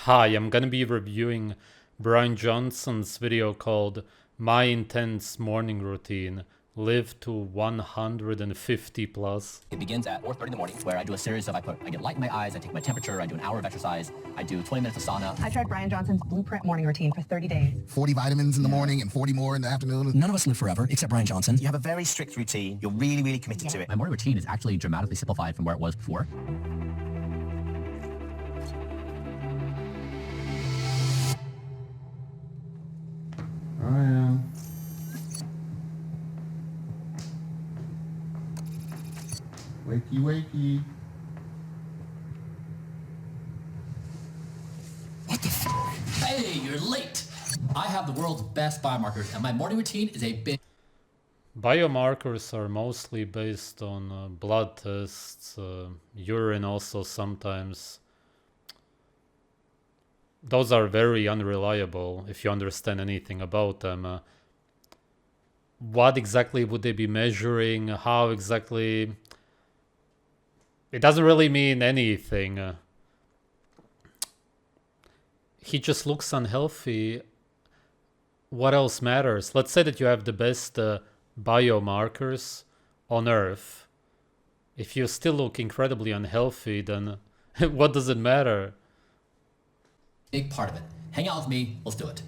Hi, I'm gonna be reviewing Bryan Johnson's video called My Intense Morning Routine. Live to 150 plus. It begins at 4:30 in the morning, where I do a series of, I get light in my eyes, I take my temperature, I do an hour of exercise, I do 20 minutes of sauna. I tried Bryan Johnson's blueprint morning routine for 30 days. 40 vitamins in the morning and 40 more in the afternoon. None of us live forever, except Bryan Johnson. You have a very strict routine. You're really committed to it. My morning routine is actually dramatically simplified from where it was before. Bryan. Wakey, wakey. What the f? Hey, you're late! I have the world's best biomarkers, and my morning routine is a big... Biomarkers are mostly based on blood tests, urine also sometimes. Those are very unreliable if you understand anything about them. What exactly would they be measuring? How exactly? It doesn't really mean anything. He just looks unhealthy. What else matters? Let's say that you have the best biomarkers on Earth. If you still look incredibly unhealthy, then what does it matter? Big part of it. Hang out with me, let's do it.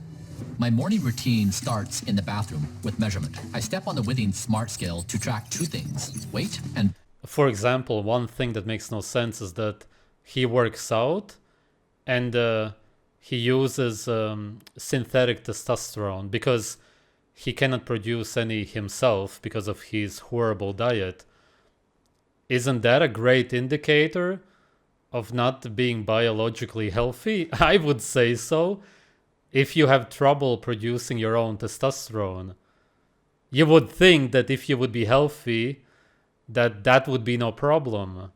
My morning routine starts in the bathroom with measurement. I step on the Withing Smart Scale to track two things, weight and... For example, one thing that makes no sense is that he works out and he uses synthetic testosterone because he cannot produce any himself because of his horrible diet. Isn't that a great indicator of not being biologically healthy? I would say so. If you have trouble producing your own testosterone, you would think that if you would be healthy, that would be no problem.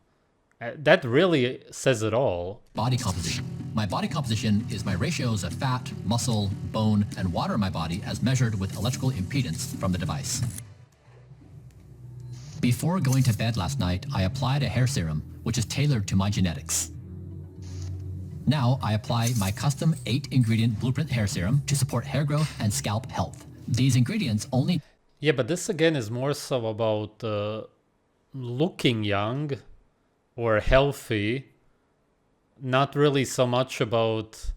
That really says it all. Body composition. My body composition is my ratios of fat, muscle, bone, and water in my body as measured with electrical impedance from the device. Before going to bed last night, I applied a hair serum, which is tailored to my genetics. Now I apply my custom 8-ingredient blueprint hair serum to support hair growth and scalp health. These ingredients only... Yeah, but this again is more so about looking young or healthy, not really so much about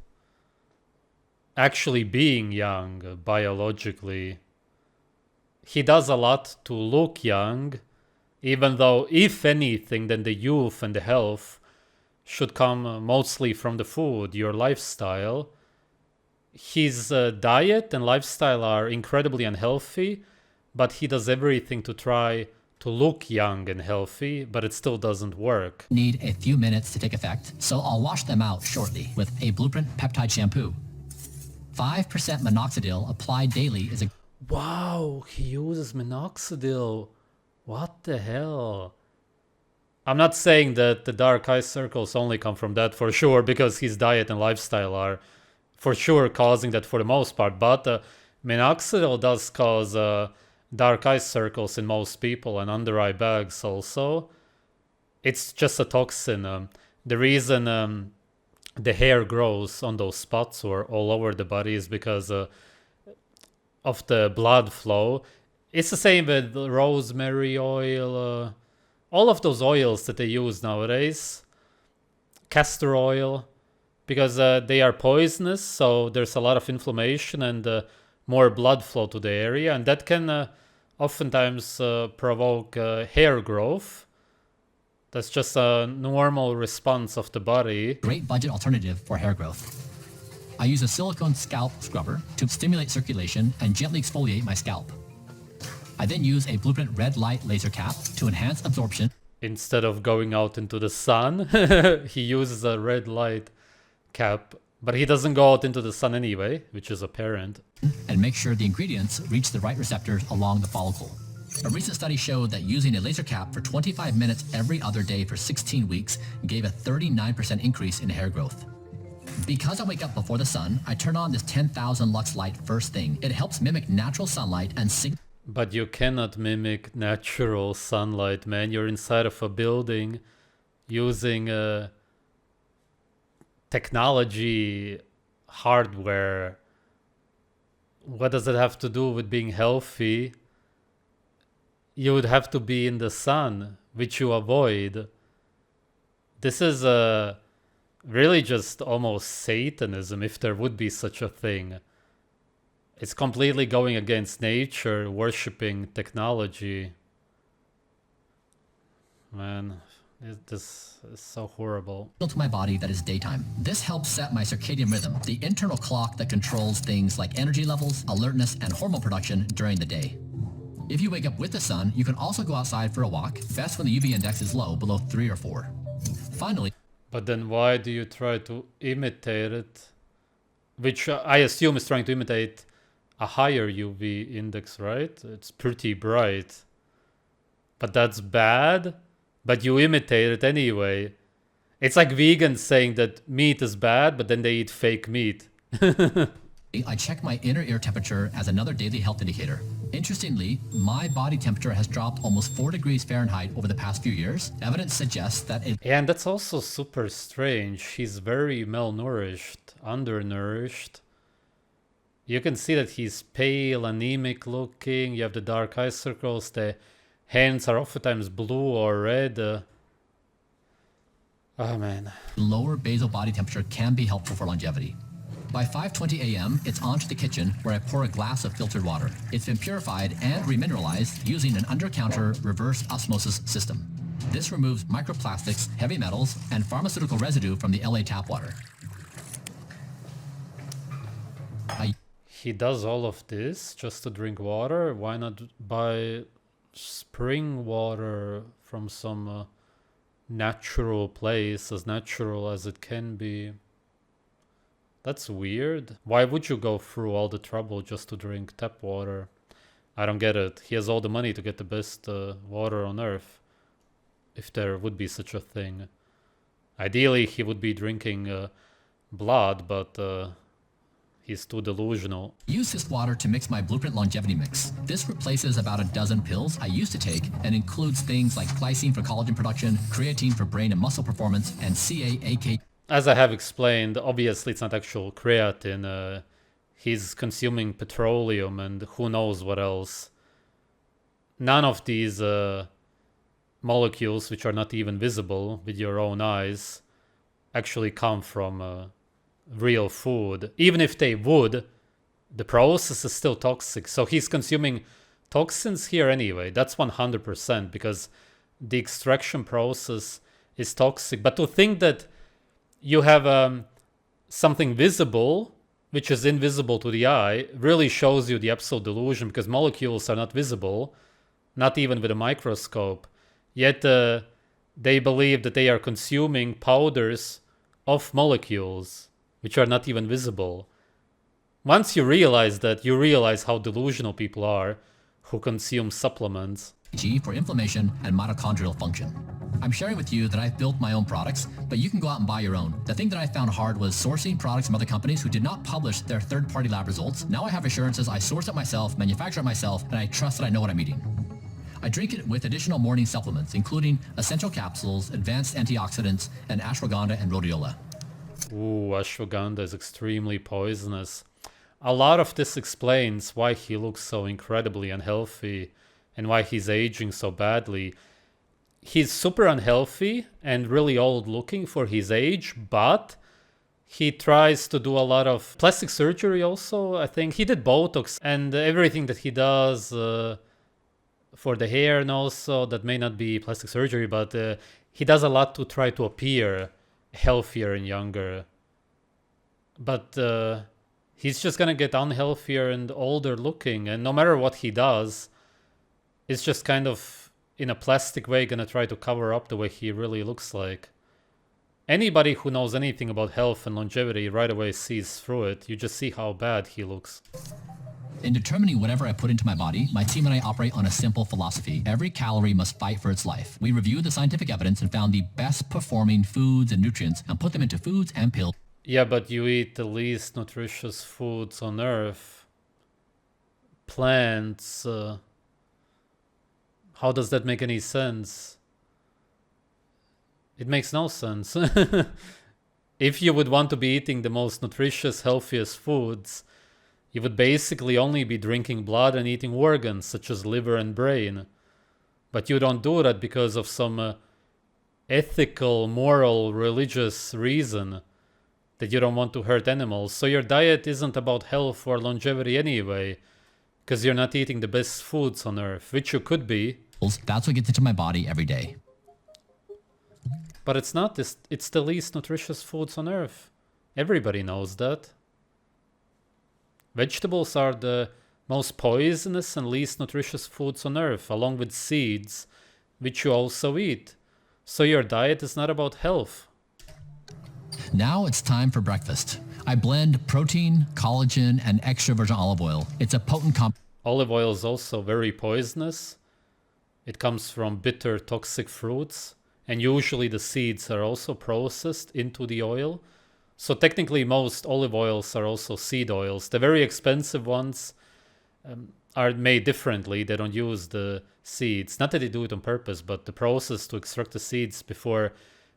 actually being young biologically. He does a lot to look young, even though, if anything, then the youth and the health should come mostly from the food, your lifestyle. His diet and lifestyle are incredibly unhealthy, but he does everything to try to look young and healthy, but it still doesn't work. Need a few minutes to take effect, so I'll wash them out shortly with a blueprint peptide shampoo. 5% minoxidil applied daily is a... Wow, he uses minoxidil. What the hell? I'm not saying that the dark eye circles only come from that for sure, because his diet and lifestyle are for sure causing that for the most part, but minoxidil does cause dark eye circles in most people and under eye bags also. It's just a toxin. The reason the hair grows on those spots or all over the body is because of the blood flow. It's the same with rosemary oil, all of those oils that they use nowadays, castor oil, because they are poisonous, so there's a lot of inflammation and more blood flow to the area, and that can oftentimes provoke hair growth. That's just a normal response of the body. Great budget alternative for hair growth. I use a silicone scalp scrubber to stimulate circulation and gently exfoliate my scalp. I then use a blueprint red light laser cap to enhance absorption. Instead of going out into the sun, he uses a red light cap, but he doesn't go out into the sun anyway, which is apparent. And make sure the ingredients reach the right receptors along the follicle. A recent study showed that using a laser cap for 25 minutes every other day for 16 weeks gave a 39% increase in hair growth. Because I wake up before the sun, I turn on this 10,000 lux light first thing. It helps mimic natural sunlight and But you cannot mimic natural sunlight, man. You're inside of a building using technology, hardware, what does it have to do with being healthy? You would have to be in the sun, which you avoid. This is really just almost Satanism, if there would be such a thing. It's completely going against nature, worshipping technology. Man, this is so horrible. To my body that is daytime. This helps set my circadian rhythm, the internal clock that controls things like energy levels, alertness, and hormone production during the day. If you wake up with the sun, you can also go outside for a walk, best when the UV index is low, below 3 or 4. Finally, but then why do you try to imitate it? Which I assume is trying to imitate a higher UV index, right? It's pretty bright. But that's bad? But you imitate it anyway. It's like vegans saying that meat is bad, but then they eat fake meat. I check my inner ear temperature as another daily health indicator. Interestingly, my body temperature has dropped almost 4 degrees Fahrenheit over the past few years. Evidence suggests that it... Yeah, and that's also super strange. He's very malnourished, undernourished. You can see that he's pale, anemic looking. You have the dark eye circles. The hands are oftentimes blue or red. Oh man. Lower basal body temperature can be helpful for longevity. By 5:20 a.m., it's on to the kitchen where I pour a glass of filtered water. It's been purified and remineralized using an under-counter reverse osmosis system. This removes microplastics, heavy metals, and pharmaceutical residue from the LA tap water. He does all of this just to drink water? Why not buy spring water from some natural place, as natural as it can be? That's weird. Why would you go through all the trouble just to drink tap water? I don't get it. He has all the money to get the best water on earth, if there would be such a thing. Ideally, he would be drinking blood, but he's too delusional. Use this water to mix my Blueprint Longevity Mix. This replaces about a dozen pills I used to take and includes things like glycine for collagen production, creatine for brain and muscle performance, and CAAK. As I have explained, obviously it's not actual creatine. He's consuming petroleum and who knows what else. None of these molecules, which are not even visible with your own eyes, actually come from real food. Even if they would, the process is still toxic. So he's consuming toxins here anyway. That's 100% because the extraction process is toxic. But to think that you have something visible, which is invisible to the eye, really shows you the absolute delusion, because molecules are not visible, not even with a microscope. Yet they believe that they are consuming powders of molecules, which are not even visible. Once you realize that, you realize how delusional people are who consume supplements. For inflammation and mitochondrial function. I'm sharing with you that I've built my own products, but you can go out and buy your own. The thing that I found hard was sourcing products from other companies who did not publish their third-party lab results. Now I have assurances I source it myself, manufacture it myself, and I trust that I know what I'm eating. I drink it with additional morning supplements, including essential capsules, advanced antioxidants, and ashwagandha and rhodiola. Ooh, ashwagandha is extremely poisonous. A lot of this explains why he looks so incredibly unhealthy and why he's aging so badly. He's super unhealthy and really old looking for his age, but he tries to do a lot of plastic surgery also. I think he did Botox and everything that he does for the hair, and also that may not be plastic surgery, but he does a lot to try to appear healthier and younger. But he's just gonna get unhealthier and older looking, and no matter what he does, it's just kind of in a plastic way gonna try to cover up the way he really looks like. Anybody who knows anything about health and longevity right away sees through it. You just see how bad he looks. In determining whatever I put into my body, my team and I operate on a simple philosophy. Every calorie must fight for its life. We reviewed the scientific evidence and found the best performing foods and nutrients and put them into foods and pills. Yeah, but you eat the least nutritious foods on earth. Plants. How does that make any sense? It makes no sense. If you would want to be eating the most nutritious, healthiest foods, you would basically only be drinking blood and eating organs such as liver and brain. But you don't do that because of some ethical, moral, religious reason that you don't want to hurt animals. So your diet isn't about health or longevity anyway, because you're not eating the best foods on earth, which you could be. That's what gets into my body every day. But it's not. It's the least nutritious foods on earth. Everybody knows that. Vegetables are the most poisonous and least nutritious foods on earth, along with seeds, which you also eat. So your diet is not about health. Now it's time for breakfast. I blend protein, collagen, and extra virgin olive oil. It's a potent Olive oil is also very poisonous. It comes from bitter, toxic fruits. And usually the seeds are also processed into the oil. So technically most olive oils are also seed oils. The very expensive ones are made differently. They don't use the seeds. Not that they do it on purpose, but the process to extract the seeds before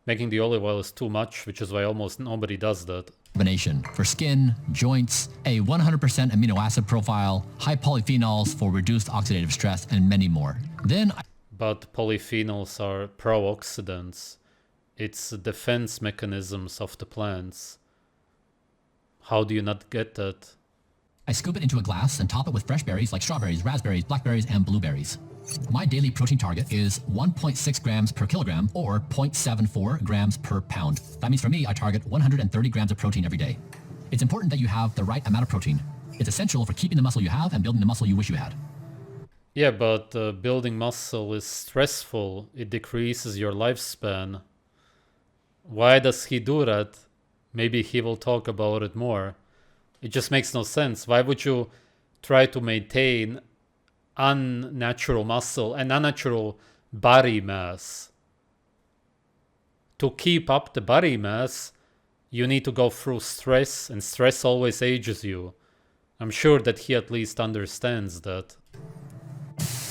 making the olive oil is too much, which is why almost nobody does that. combination for skin, joints, a 100% amino acid profile, high polyphenols for reduced oxidative stress, and many more. But polyphenols are pro-oxidants. It's defense mechanisms of the plants. How do you not get that? I scoop it into a glass and top it with fresh berries like strawberries, raspberries, blackberries, and blueberries. My daily protein target is 1.6 grams per kilogram or 0.74 grams per pound. That means for me, I target 130 grams of protein every day. It's important that you have the right amount of protein. It's essential for keeping the muscle you have and building the muscle you wish you had. Yeah, but building muscle is stressful. It decreases your lifespan. Why does he do that? Maybe he will talk about it more. It just makes no sense. Why would you try to maintain unnatural muscle and unnatural body mass? To keep up the body mass, you need to go through stress, and stress always ages you. I'm sure that he at least understands that.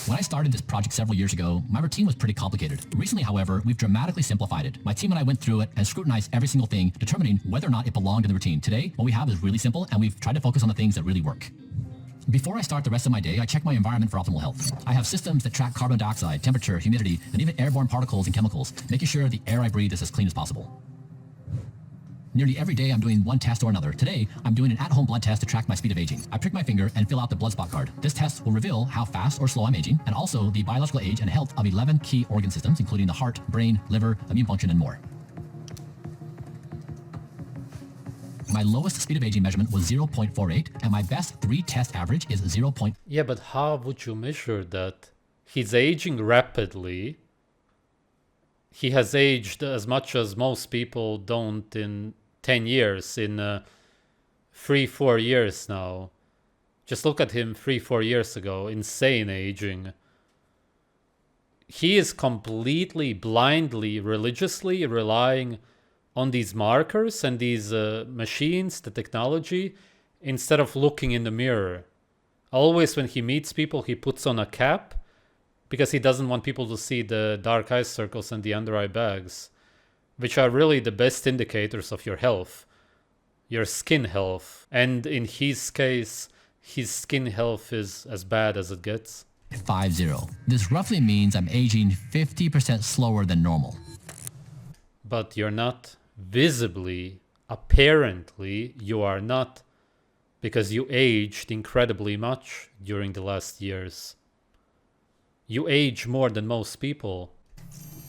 When I started this project several years ago, my routine was pretty complicated. Recently, however, we've dramatically simplified it. My team and I went through it and scrutinized every single thing, determining whether or not it belonged in the routine. Today, what we have is really simple, and we've tried to focus on the things that really work. Before I start the rest of my day, I check my environment for optimal health. I have systems that track carbon dioxide, temperature, humidity, and even airborne particles and chemicals, making sure the air I breathe is as clean as possible. Nearly every day, I'm doing one test or another. Today, I'm doing an at-home blood test to track my speed of aging. I prick my finger and fill out the blood spot card. This test will reveal how fast or slow I'm aging, and also the biological age and health of 11 key organ systems, including the heart, brain, liver, immune function, and more. My lowest speed of aging measurement was 0.48, and my best 3-test average is 0. Yeah, but how would you measure that? He's aging rapidly. He has aged as much as most people don't in 10 years, in 3-4 years now. Just look at him 3-4 years ago. Insane aging. He is completely, blindly, religiously relying on these markers and these machines, the technology, instead of looking in the mirror. Always when he meets people, he puts on a cap because he doesn't want people to see the dark eye circles and the under eye bags, which are really the best indicators of your health, your skin health. And in his case, his skin health is as bad as it gets. 50. This roughly means I'm aging 50% slower than normal. But you're not visibly, apparently, you are not, because you aged incredibly much during the last years. You age more than most people.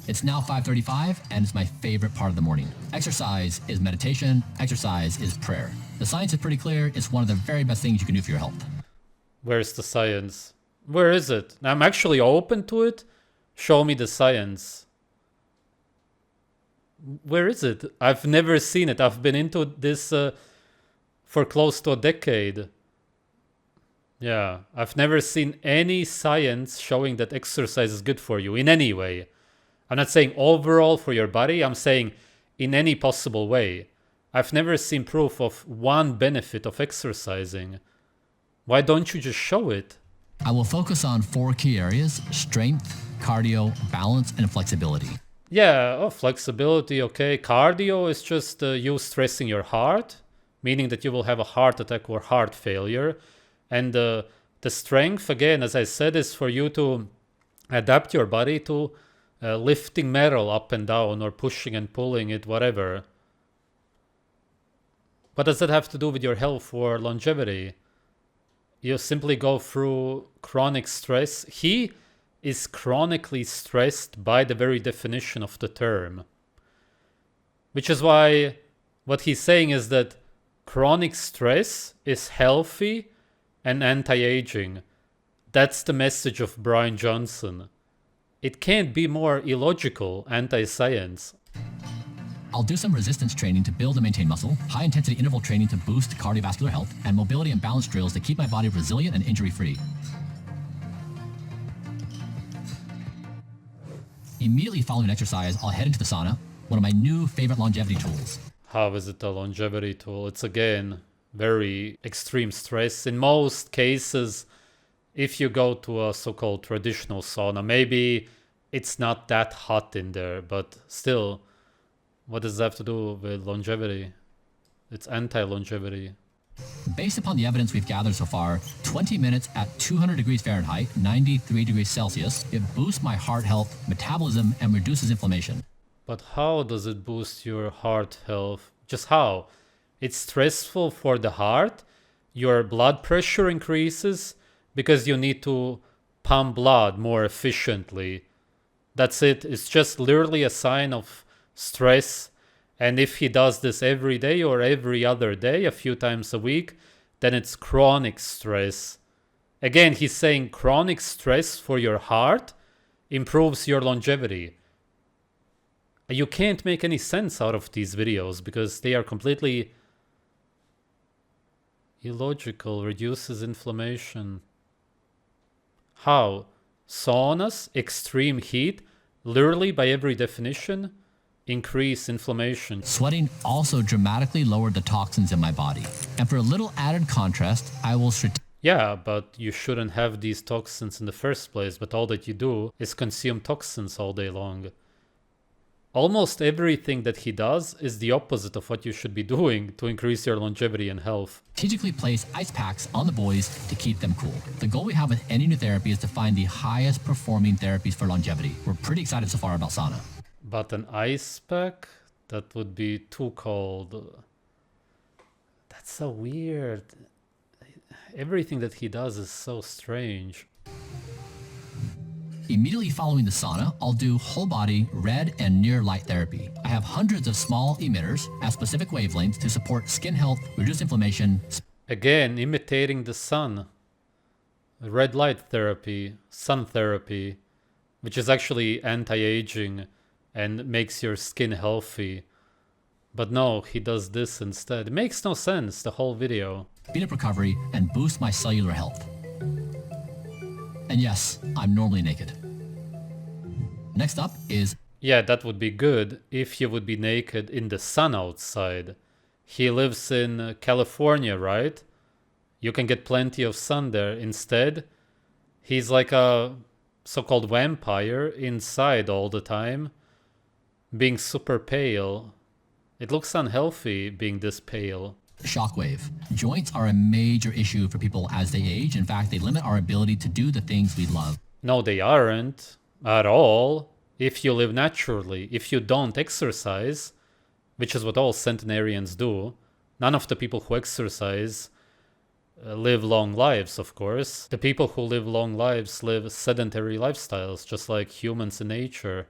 It's now 5:35, and it's my favorite part of the morning. Exercise is meditation. Exercise is prayer. The science is pretty clear. It's one of the very best things you can do for your health. Where's the science? Where is it? I'm actually open to it. Show me the science. Where is it? I've never seen it. I've been into this for close to a decade. Yeah, I've never seen any science showing that exercise is good for you in any way. I'm not saying overall for your body. I'm saying in any possible way. I've never seen proof of one benefit of exercising. Why don't you just show it? I will focus on 4 key areas: strength, cardio, balance, and flexibility. Yeah, oh, flexibility, okay. Cardio is just you stressing your heart, meaning that you will have a heart attack or heart failure. And the strength, again, as I said, is for you to adapt your body to lifting metal up and down or pushing and pulling it, whatever. What does that have to do with your health or longevity? You simply go through chronic stress. He is chronically stressed by the very definition of the term. Which is why what he's saying is that chronic stress is healthy and anti-aging. That's the message of Bryan Johnson. It can't be more illogical, anti-science. I'll do some resistance training to build and maintain muscle, high-intensity interval training to boost cardiovascular health, and mobility and balance drills to keep my body resilient and injury-free. Immediately following exercise, I'll head into the sauna, one of my new favorite longevity tools. How is it a longevity tool? It's again very extreme stress. In most cases, if you go to a so-called traditional sauna, maybe it's not that hot in there, but still, what does that have to do with longevity? It's anti-longevity. Based upon the evidence we've gathered so far, 20 minutes at 200 degrees Fahrenheit, 93 degrees Celsius, it boosts my heart health, metabolism, and reduces inflammation. But how does it boost your heart health? Just how? It's stressful for the heart. Your blood pressure increases because you need to pump blood more efficiently. That's it. It's just literally a sign of stress. And if he does this every day or every other day, a few times a week, then it's chronic stress. Again, he's saying chronic stress for your heart improves your longevity. You can't make any sense out of these videos because they are completely illogical. Reduces inflammation. How? Saunas, extreme heat, literally by every definition, increase inflammation. Sweating also dramatically lowered the toxins in my body. And for a little added contrast, I will Yeah, but you shouldn't have these toxins in the first place, but all that you do is consume toxins all day long. Almost everything that he does is the opposite of what you should be doing to increase your longevity and health. strategically place ice packs on the boys to keep them cool. The goal we have with any new therapy is to find the highest performing therapies for longevity. We're pretty excited so far about sauna. But an ice pack? That would be too cold. That's so weird. Everything that he does is so strange. Immediately following the sauna, I'll do whole body red and near light therapy. I have hundreds of small emitters at specific wavelengths to support skin health, reduce inflammation. Again, imitating the sun. Red light therapy, sun therapy, which is actually anti-aging and makes your skin healthy. But no, he does this instead. It makes no sense, the whole video. Speed up recovery and boost my cellular health. And yes, I'm normally naked. Next up is... Yeah, that would be good if you would be naked in the sun outside. He lives in California, right? You can get plenty of sun there. Instead, he's like a so-called vampire inside all the time, being super pale. It looks unhealthy being this pale. Shockwave. Joints are a major issue for people as they age. In fact, they limit our ability to do the things we love. No, they aren't at all. If you live naturally, if you don't exercise, which is what all centenarians do, none of the people who exercise live long lives, of course. The people who live long lives live sedentary lifestyles, just like humans in nature.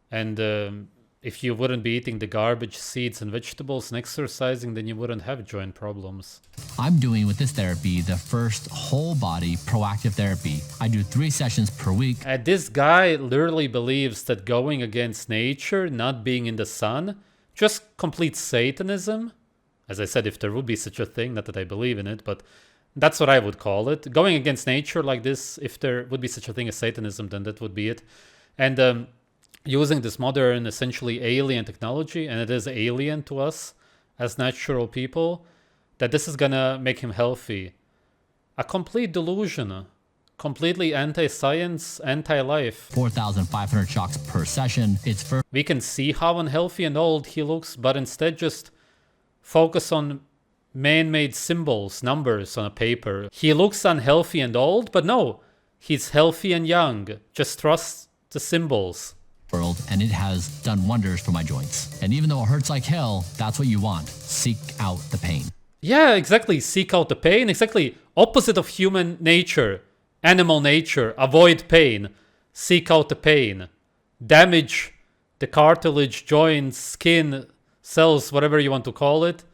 And if you wouldn't be eating the garbage, seeds and vegetables and exercising, then you wouldn't have joint problems. I'm doing with this therapy the first whole body proactive therapy. I do 3 sessions per week. This guy literally believes that going against nature, not being in the sun, just complete Satanism. As I said, if there would be such a thing, not that I believe in it, but that's what I would call it. Going against nature like this, if there would be such a thing as Satanism, then that would be it. And using this modern, essentially alien technology, and it is alien to us as natural people, that this is gonna make him healthy. A complete delusion. completely anti-science, anti-life. 4,500 shocks per session. It's for We can see how unhealthy and old he looks, but instead just focus on man-made symbols, numbers on a paper. He looks unhealthy and old, but no, he's healthy and young. Just trust the symbols. world, and it has done wonders for my joints. And even though it hurts like hell, that's what you want. Seek out the pain. Yeah, exactly. Seek out the pain. Exactly. Opposite of human nature, animal nature. Avoid pain. Seek out the pain. Damage the cartilage, joints, skin, cells, whatever you want to call it.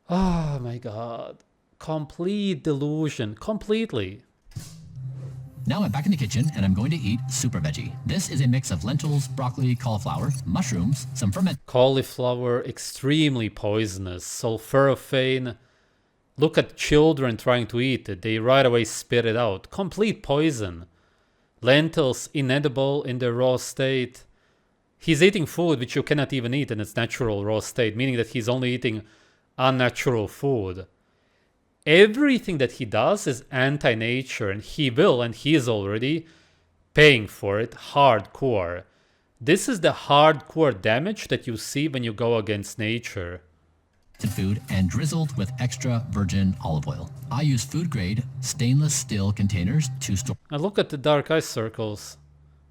Oh my god. Complete delusion. Completely. Now I'm back in the kitchen and I'm going to eat super veggie. This is a mix of lentils, broccoli, cauliflower, mushrooms, some fermented Cauliflower, extremely poisonous. Sulforaphane. Look at children trying to eat it. They right away spit it out. Complete poison. Lentils, inedible in their raw state. He's eating food which you cannot even eat in its natural raw state, meaning that he's only eating unnatural food. Everything that he does is anti-nature, and he is already paying for it hardcore. This is the hardcore damage that you see when you go against nature. food and drizzled with extra virgin olive oil. I use food grade stainless steel containers to store Now look at the dark eye circles.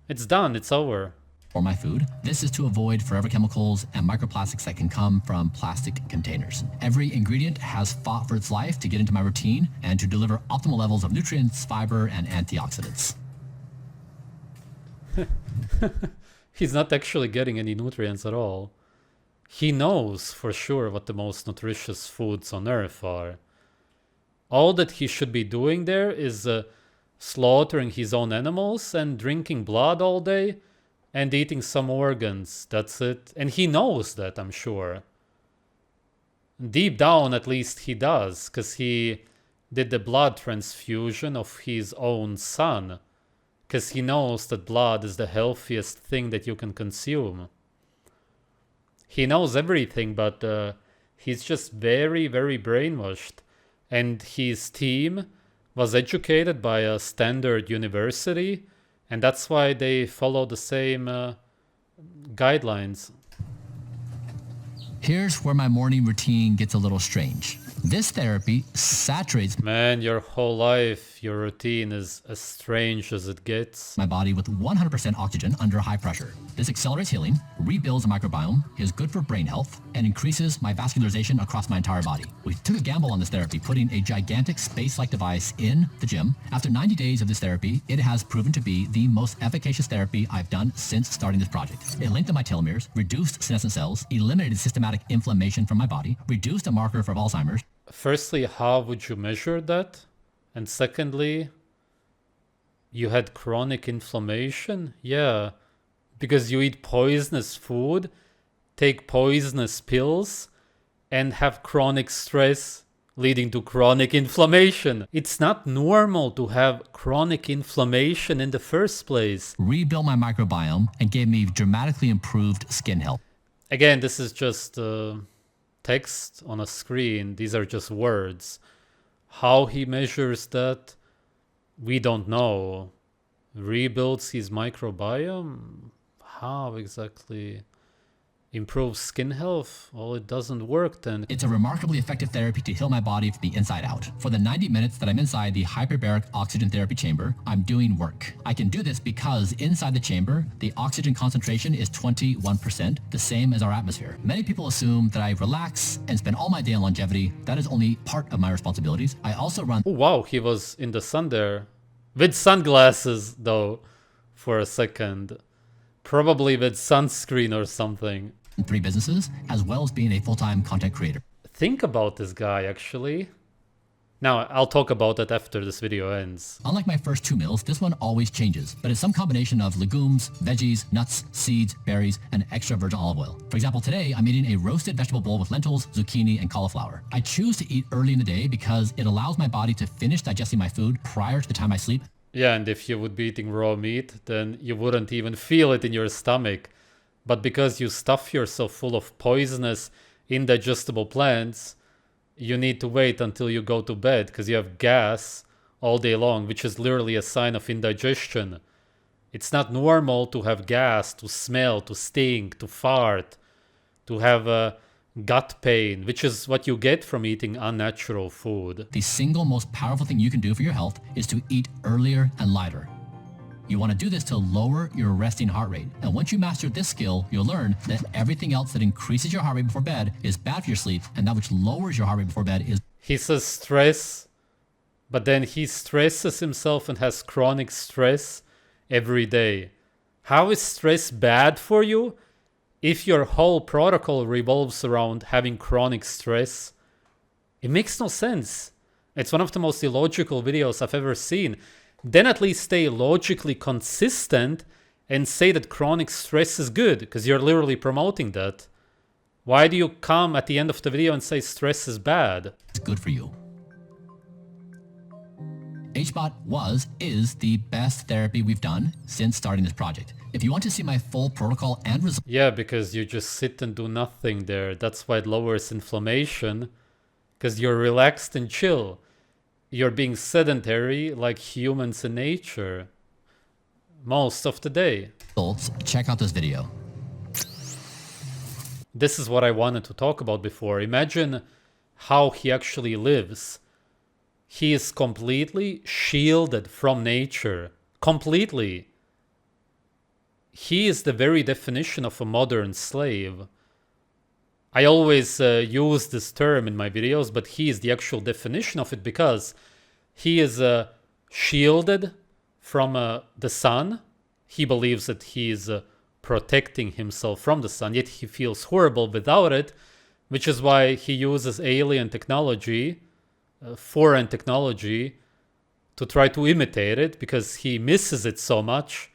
It's done, it's over. my food. This is to avoid forever chemicals and microplastics that can come from plastic containers. Every ingredient has fought for its life to get into my routine and to deliver optimal levels of nutrients, fiber, and antioxidants. He's not actually getting any nutrients at all. He knows for sure what the most nutritious foods on earth are. All that he should be doing there is slaughtering his own animals and drinking blood all day and eating some organs. That's it. And he knows that, I'm sure. Deep down, at least he does, because he did the blood transfusion of his own son. Because he knows that blood is the healthiest thing that you can consume. He knows everything, but he's just very, very brainwashed. And his team was educated by a standard university, and that's why they follow the same guidelines. Here's where my morning routine gets a little strange. This therapy saturates Man, your whole life, your routine is as strange as it gets. my body with 100% oxygen under high pressure. This accelerates healing, rebuilds the microbiome, is good for brain health, and increases my vascularization across my entire body. We took a gamble on this therapy, putting a gigantic space-like device in the gym. After 90 days of this therapy, it has proven to be the most efficacious therapy I've done since starting this project. It lengthened my telomeres, reduced senescent cells, eliminated systematic inflammation from my body, reduced a marker for Alzheimer's, Firstly, how would you measure that? And secondly, you had chronic inflammation? Yeah, because you eat poisonous food, take poisonous pills, and have chronic stress leading to chronic inflammation. It's not normal to have chronic inflammation in the first place. rebuilt my microbiome, and gave me dramatically improved skin health. Again, this is just text on a screen. These are just words. How he measures that, we don't know. Rebuilds his microbiome? How exactly? Improves skin health? Well, it doesn't work then. It's a remarkably effective therapy to heal my body from the inside out. For the 90 minutes that I'm inside the hyperbaric oxygen therapy chamber, I'm doing work. I can do this because inside the chamber, the oxygen concentration is 21%, the same as our atmosphere. Many people assume that I relax and spend all my day on longevity. That is only part of my responsibilities. I also run Oh, wow, he was in the sun there. With sunglasses, though, for a second. Probably with sunscreen or something. 3 businesses, as well as being a full-time content creator. Think about this guy, actually. Now, I'll talk about that after this video ends. Unlike my first 2 meals, this one always changes, but it's some combination of legumes, veggies, nuts, seeds, berries, and extra virgin olive oil. For example, today I'm eating a roasted vegetable bowl with lentils, zucchini, and cauliflower. I choose to eat early in the day because it allows my body to finish digesting my food prior to the time I sleep. Yeah, and if you would be eating raw meat, then you wouldn't even feel it in your stomach. But because you stuff yourself full of poisonous, indigestible plants, you need to wait until you go to bed because you have gas all day long, which is literally a sign of indigestion. It's not normal to have gas, to smell, to stink, to fart, to have a gut pain, which is what you get from eating unnatural food. The single most powerful thing you can do for your health is to eat earlier and lighter. You want to do this to lower your resting heart rate. And once you master this skill, you'll learn that everything else that increases your heart rate before bed is bad for your sleep, and that which lowers your heart rate before bed is... He says stress, but then he stresses himself and has chronic stress every day. How is stress bad for you if your whole protocol revolves around having chronic stress? It makes no sense. It's one of the most illogical videos I've ever seen. Then at least stay logically consistent and say that chronic stress is good, because you're literally promoting that. Why do you come at the end of the video and say stress is bad? It's good for you. HBOT is the best therapy we've done since starting this project. If you want to see my full protocol and results... Yeah, because you just sit and do nothing there. That's why it lowers inflammation, because you're relaxed and chill. You're being sedentary like humans in nature most of the day. Check out this video. This is what I wanted to talk about before. Imagine how he actually lives. He is completely shielded from nature. Completely. He is the very definition of a modern slave. I always use this term in my videos, but he is the actual definition of it because he is shielded from the sun. He believes that he is protecting himself from the sun, yet he feels horrible without it, which is why he uses alien technology, foreign technology, to try to imitate it because he misses it so much.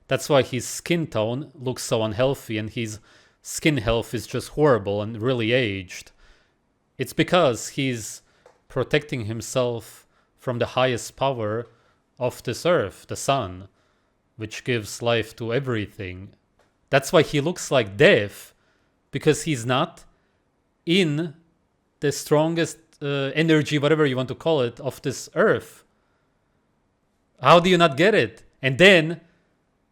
That's why his skin tone looks so unhealthy and his skin health is just horrible and really aged. It's because he's protecting himself from the highest power of this earth, the sun, which gives life to everything. That's why he looks like death, because he's not in the strongest energy, whatever you want to call it, of this earth. How do you not get it? And then,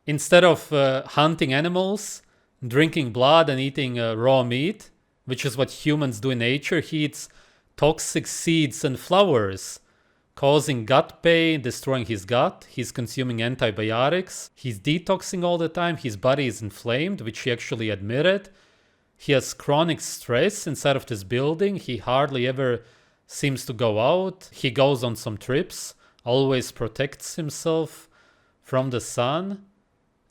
instead of hunting animals, drinking blood and eating raw meat, which is what humans do in nature, he eats toxic seeds and flowers, causing gut pain, destroying his gut. He's consuming antibiotics. He's detoxing all the time. His body is inflamed, which he actually admitted. He has chronic stress inside of this building. He hardly ever seems to go out. He goes on some trips, always protects himself from the sun.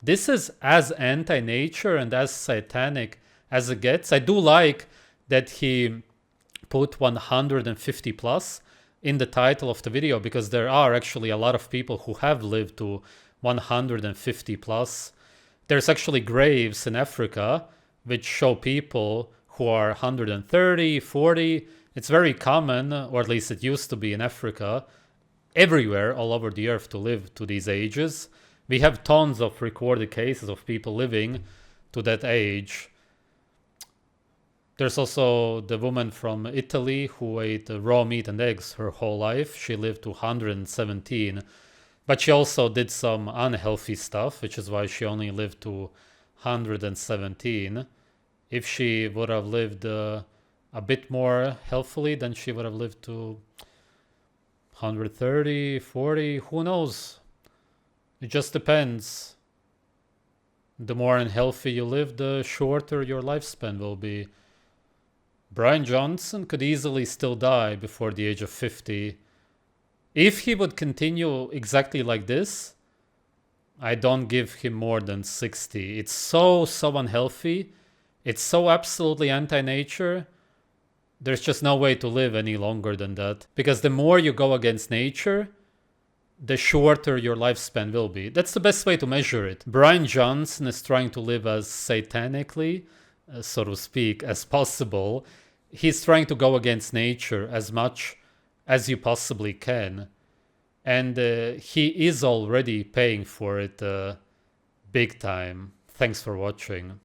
This is as anti-nature and as satanic as it gets. I do like that he put 150 plus in the title of the video, because there are actually a lot of people who have lived to 150 plus. There's actually graves in Africa which show people who are 130, 40. It's very common, or at least it used to be in Africa, everywhere all over the earth to live to these ages. We have tons of recorded cases of people living to that age. There's also the woman from Italy who ate raw meat and eggs her whole life. She lived to 117, but she also did some unhealthy stuff, which is why she only lived to 117. If she would have lived a bit more healthily, then she would have lived to 130, 40, who knows? It just depends. The more unhealthy you live, the shorter your lifespan will be. Bryan Johnson could easily still die before the age of 50. If he would continue exactly like this, I don't give him more than 60. It's so unhealthy. It's so absolutely anti-nature. There's just no way to live any longer than that. Because the more you go against nature, the shorter your lifespan will be. That's the best way to measure it. Bryan Johnson is trying to live as satanically, so to speak, as possible. He's trying to go against nature as much as you possibly can. And he is already paying for it big time. Thanks for watching.